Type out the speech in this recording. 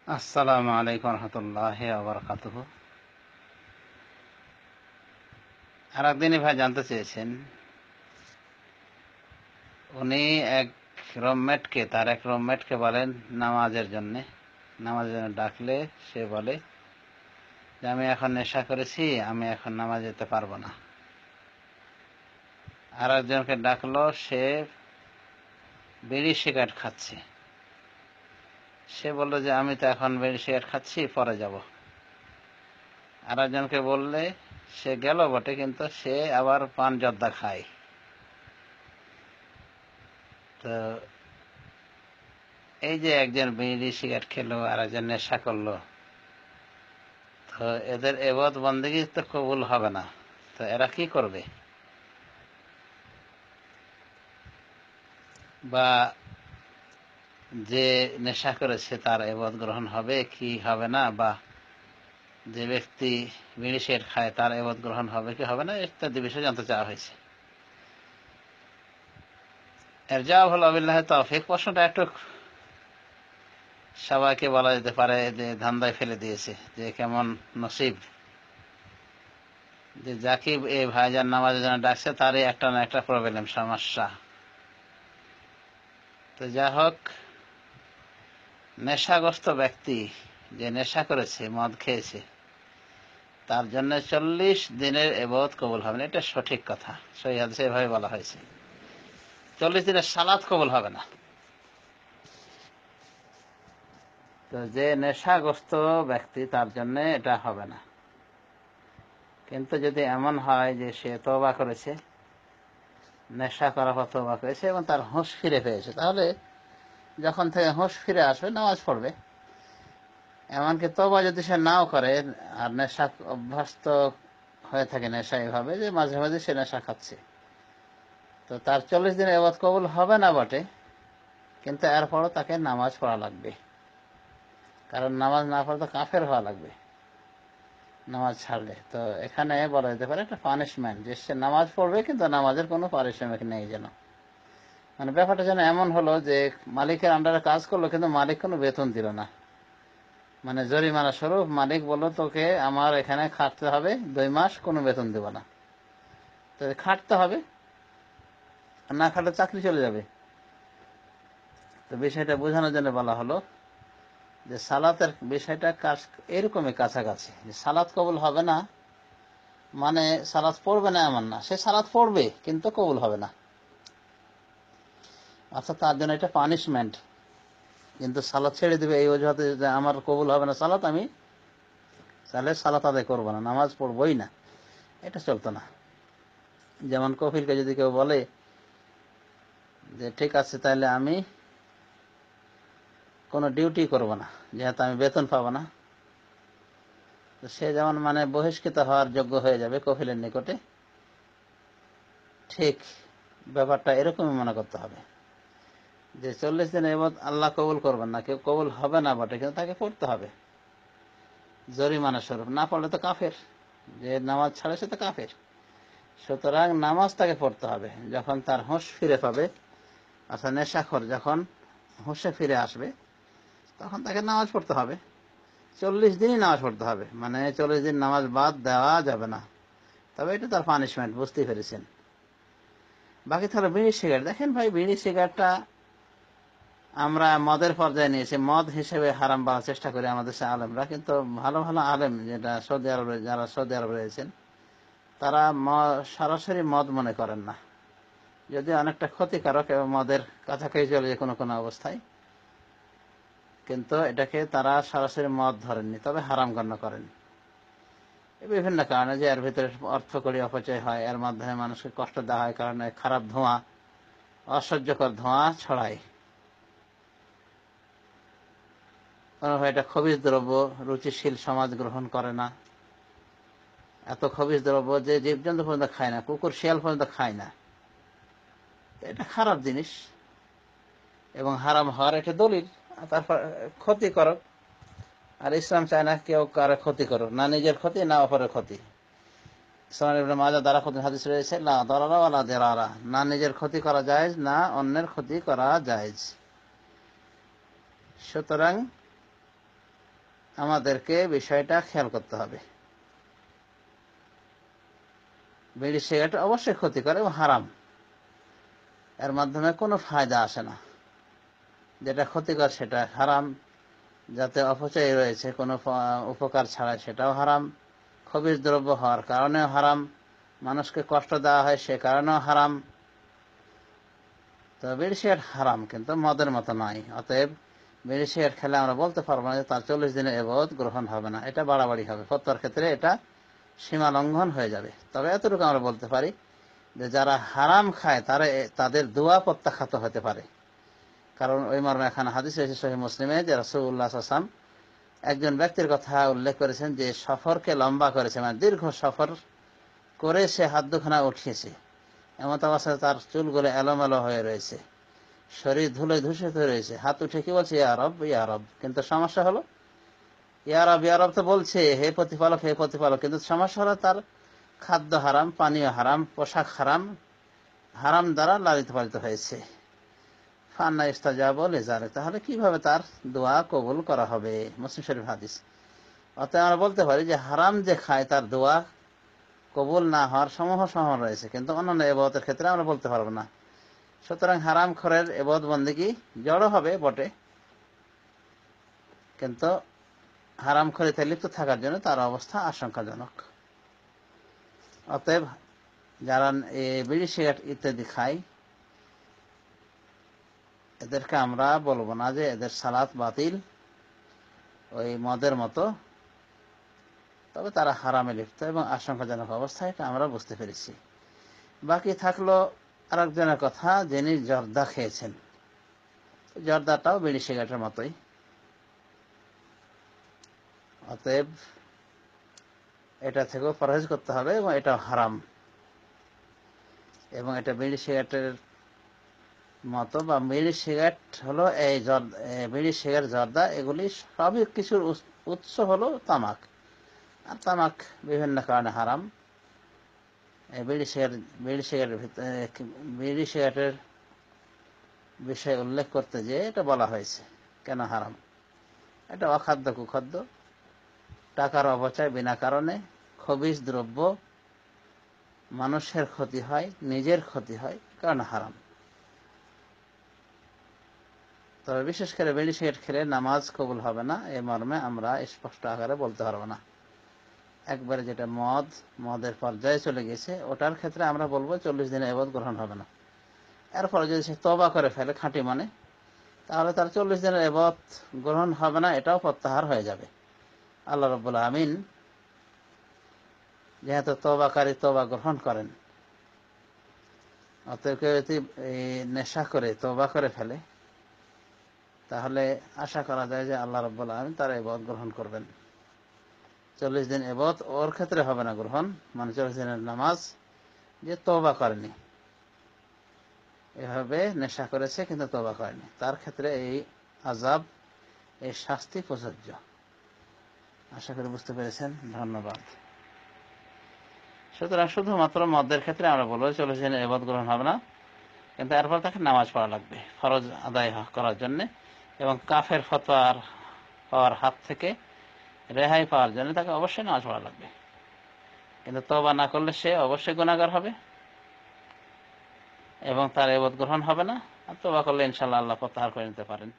আসসালামু আলাইকুম রহমতুল্লাহি ওয়া বারাকাতুহু। আর একদিনই ভাই জানতে চেয়েছেন, উনি তার এক রুমমেটকে বলেন নামাজের জন্য ডাকলে সে বলে যে আমি এখন নেশা করেছি, আমি এখন নামাজ যেতে পারবো না। আর একজনকে ডাকলো, সে বিড়ি সিগারেট খাচ্ছে, সে বললো যে আমি তো এখন বিড়ি সিগারেট খাচ্ছি, পরে যাব। আর একজনকে বললে সে গেল বটে, কিন্তু সে আবার পান জর্দা খায়। তো এই যে একজন বিড়ি সিগারেট খেলো আর একজন নেশা করলো, তো এদের এবাদত বন্দেগী তো কবুল হবে না। তো এরা কি করবে? বা যে নেশা করেছে তার এবাদত গ্রহণ হবে কি হবে না, বা যে ব্যক্তি বিড়ি সিগারেট খায় তার এবাদত গ্রহণ হবে কি হবে না, ইত্যাদি বিষয়ে জানতে চাওয়া হয়েছে। এর জবাব হলো বিল্লাহি তৌফিক। প্রশ্নটা একটু সবাইকে বলা যেতে পারে যে ধান্দায় ফেলে দিয়েছে, যে কেমন নসিব যে জাকিব এই ভাইজান নামাজের জন্য ডাকছে, তারই একটা না একটা প্রবলেম, সমস্যা। তো যা হোক, নেশাগ্রস্ত ব্যক্তি যে নেশা করেছে, মদ খেয়েছে, তার জন্য 40 দিনের ইবাদত কবুল হবে না, এটা সঠিক কথা। সহিহ হাদিসে এভাবে বলা হয়েছে, 40 দিনের সালাত কবুল হবে না। তো যে নেশাগ্রস্ত ব্যক্তি, তার জন্য এটা হবে না। কিন্তু যদি এমন হয় যে সে তওবা করেছে, নেশা করার পর তওবা করেছে এবং তার হুঁশ ফিরে পেয়েছে, তাহলে যখন থেকে হুঁশ ফিরে আসবে নামাজ পড়বে। এমনকি তওবা যদি সে নাও করে, আর নেশা অভ্যস্ত হয়ে থাকে নেশা এভাবে যে মাঝে মাঝে সে নেশা খাচ্ছে, তো তার 40 দিনের ইবাদত কবুল হবে না বটে, কিন্তু এরপরও তাকে নামাজ পড়া লাগবে। কারণ নামাজ না পড়লে তো কাফের হওয়া লাগবে নামাজ ছাড়লে। তো এখানে বলা যেতে পারে একটা পানিশমেন্ট, যে সে নামাজ পড়বে কিন্তু নামাজের কোনো পারিশ্রমিক নেই যেন। মানে ব্যাপারটা যেন এমন হলো যে মালিকের আন্ডারে কাজ করলো কিন্তু মালিক কোনো বেতন দিল না। মানে জরিমানা স্বরূপ মালিক বলল, তোকে আমার এখানে খাটতে হবে 2 মাস, কোনো বেতন দেব না। তো খাটতে হবে, না খাটলে চাকরি চলে যাবে। তো বিষয়টা বোঝানোর জন্য বলা হলো যে সালাতের বিষয়টা এরকমই কাছাকাছি, যে সালাত কবুল হবে না মানে সালাত পড়বে না এমন না, সে সালাত পড়বে কিন্তু কবুল হবে না, অর্থাৎ তার জন্য এটা পানিশমেন্ট। কিন্তু সালাত ছেড়ে দিবে এই অজুহাতে যে আমার কবুল হবে না সালাত, আমি তাহলে সালাত আদায় করবো না, নামাজ পড়বই না, এটা চলতো না। যেমন কফিলকে যদি কেউ বলে যে ঠিক আছে তাহলে আমি কোনো ডিউটি করব না, যেহেতু আমি বেতন পাবো না, তো সে যেমন মানে বহিষ্কৃত হওয়ার যোগ্য হয়ে যাবে কফিলের নিকটে, ঠিক ব্যাপারটা এরকমই মনে করতে হবে যে 40 দিন ইবাদত আল্লাহ কবুল করবেন না, কেউ কবুল হবে না বটে, কিন্তু তাকে পড়তে হবে জরিমানা স্বরূপ। না পড়লে তো কাফের, যে নামাজ ছাড়ে সে তো কাফের। সুতরাং নামাজ তাকে পড়তে হবে যখন তার হুঁশ ফিরে পাবে, অর্থাৎ নেশাখোর যখন হুঁশে ফিরে আসবে, তখন তাকে নামাজ পড়তে হবে। 40 দিনই নামাজ পড়তে হবে, মানে 40 দিন নামাজ বাদ দেওয়া যাবে না। তবে এটা তার পানিশমেন্ট, বুঝতেই পেরেছেন। বাকি তাহলে বিড়ি সিগারেট, দেখেন ভাই, বিড়ি সিগারেটটা আমরা মদের পর্যায়ে নিয়েছি, মদ হিসেবে হারাম বলার চেষ্টা করি আমাদের দেশে আলেমরা, কিন্তু ভালো ভালো আলেম যেটা সৌদি আরবে, যারা সৌদি আরবে রয়েছেন, তারা সরাসরি মদ মনে করেন না, যদি অনেকটা ক্ষতিকারক এবং মদের কাছাকাছি চলে যায় কোনো কোনো অবস্থায়, কিন্তু এটাকে তারা সরাসরি মদ ধরেননি, তবে হারাম গণ্য করেন। বিভিন্ন কারণে, যে এর ভিতরে অর্থকরী অপচয় হয়, এর মাধ্যমে মানুষকে কষ্ট দেওয়া হয়, কারণে খারাপ ধোঁয়া, অসহ্যকর ধোঁয়া ছড়ায়। এটা খবিজ দ্রব্য, রুচিশীল সমাজ গ্রহণ করে না। এত খবিজ দ্রব্য যে জীবজন্তু পর্যন্ত খায় না, কুকুর শিয়াল পর্যন্ত খায় না। এটা খারাপ জিনিস এবং হারাম হওয়ার একটা দলিল। তারপর ক্ষতিকারক, আর ইসলাম চায় না কেউ কারো ক্ষতি করুক, না নিজের ক্ষতি না অপরের ক্ষতি। সুনান ইবনে মাজাহ দারাকুতনি হাদিস রয়েছে, লা দারারা ওয়ালা দিরারা, না নিজের ক্ষতি করা জায়েজ না অন্যের ক্ষতি করা জায়েজ। সুতরাং আমাদেরকে বিষয়টা খেয়াল করতে হবে। বিড়ি সিগারেট অবশ্যই ক্ষতিকর এবং হারাম, এর মাধ্যমে কোনো ফায়দা আসে না। যেটা ক্ষতিকর সেটা হারাম, যাতে অপচয় রয়েছে কোনো উপকার ছাড়া সেটাও হারাম, খবিশ দ্রব্য হওয়ার কারণেও হারাম, মানুষকে কষ্ট দেওয়া হয় সে কারণেও হারাম। তো বিড়ি সিগারেট হারাম, কিন্তু মদের মতো নয়। অতএব বিড়ি সিগারেট খেলে আমরা বলতে পারবো না যে তার 40 দিনের এবাদত গ্রহণ হবে না, এটা বাড়াবাড়ি হবে, ফতোয়ার ক্ষেত্রে এটা সীমা লঙ্ঘন হয়ে যাবে। তবে এতটুকু আমরা বলতে পারি যে যারা হারাম খায় তাদের দোয়া প্রত্যাখ্যাত হতে পারে। কারণ ওই মর্মে এখানে হাদিস রয়েছে সহিহ মুসলিমে যে রাসূলুল্লাহ সাল্লাল্লাহু আলাইহি ওয়াসাল্লাম একজন ব্যক্তির কথা উল্লেখ করেছেন যে সফরকে লম্বা করেছে, মানে দীর্ঘ সফর করে সে হাত দুখানা উঠিয়েছে, এমন অবস্থায় তার চুলগুলো এলোমেলো হয়ে রয়েছে, শরীর ধুলোয় ধূসিত রয়েছে, হাত উঠে কি বলছে ইয়া রব ইয়া রব। কিন্তু সমস্যা হলো ইয়া রব তো বলছে হে প্রতিপালক হে প্রতিপালক, কিন্তু সমস্যা হলো তার খাদ্য হারাম, পানীয় হারাম, পোশাক হারাম, হারাম দ্বারা লালিত পালিত হয়েছে। ফান্না ইস্তাজাব লিজালিক, তাহলে কিভাবে তার দোয়া কবুল করা হবে? মুসলিম শরীফ হাদিস। অতএব আমরা বলতে পারি যে হারাম যে খায় তার দোয়া কবুল না হওয়ার সমূহ সম্ভাবনা রয়েছে, কিন্তু অন্যান্য ইবাদতের ক্ষেত্রে আমরা বলতে পারবো না। সুতরাং হারাম খোরের ইবাদত বন্দেগী জড়ো হবে বটে, কিন্তু হারাম খোরিতে লিপ্ত থাকার জন্য তার অবস্থা আশঙ্কাজনক। অতএব যারা বিড়ি সিগারেট ইত্যাদি খায় এদেরকে আমরা বলবো না যে এদের সালাত বাতিল ওই মদের মতো, তবে তারা হারামে লিপ্ত এবং আশঙ্কাজনক অবস্থায়, এটা আমরা বুঝতে পেরেছি। বাকি থাকলো আরেকজনের কথা, যিনি জর্দা খেয়েছেন। জর্দাটাও বিড়ি সিগারেটের মতোই, অতএব এটা থেকেও পরহেজ করতে হবে এবং এটা হারাম, এবং এটা বিড়ি সিগারেটের মতো, বা বিড়ি সিগারেট হলো বিড়ি সিগারেট, জর্দা, এগুলি সবই কিছুর উৎস হলো তামাক, আর তামাক বিভিন্ন কারণে হারাম। বিড়ি সিগারেটের বিষয়ে উল্লেখ করতে যে এটা বলা হয়েছে কেন হারাম। এটা অখাদ্য কুখাদ্য, টাকার অপচয় বিনা কারণে, খবিশ দ্রব্য, মানুষের ক্ষতি হয়, নিজের ক্ষতি হয়, কারণ হারাম। তবে বিশেষ করে বিড়ি সিগারেট খেলে নামাজ কবুল হবে না, এই মর্মে আমরা স্পষ্ট আকারে বলতে পারবো না। একবারে যেটা মদের পর্যায়ে চলে গেছে ওটার ক্ষেত্রে আমরা বলবো 40 দিনের ইবাদত গ্রহণ হবে না। এরপরে যদি সে তওবা করে ফেলে খাঁটি মানে, তাহলে তার 40 দিনের ইবাদত গ্রহণ হবে না, এটাও প্রত্যাহার হয়ে যাবে। আল্লাহ রাব্বুল আমিন যেহেতু তওবাকারী তওবা গ্রহণ করেন, অতএব কেউ যদি নেশা করে তওবা করে ফেলে তাহলে আশা করা যায় যে আল্লাহ রাব্বুল আমিন তার ইবাদত গ্রহণ করবেন। 40 দিন ইবাদত ওর ক্ষেত্রে হবে না গ্রহণ, মানে 40 দিনের নামাজ, যে তওবা করেনি, এভাবে নেশা করেছে কিন্তু তওবা করেনি, তার ক্ষেত্রে এই আযাব, এই শাস্তি প্রযোজ্য। আশা করি বুঝতে পেরেছেন। ধন্যবাদ। সুতরাং শুধুমাত্র মদের ক্ষেত্রে আমরা বলবো 40 দিনের ইবাদত গ্রহণ হবে না, কিন্তু এরপর তাকে নামাজ পড়া লাগবে ফরজ আদায় করার জন্য, এবং কাফের ফতোয়ার হওয়ার হাত থেকে রেহাই পাওয়ার জন্য তাকে অবশ্যই নামাজ পড়া লাগবে। কিন্তু তওবা না করলে সে অবশ্যই গুনাহগার হবে এবং তার ইবাদত গ্রহণ হবে না। আর তওবা করলে ইনশাআল্লাহ আল্লাহ প্রত্যাহার করে নিতে পারেন।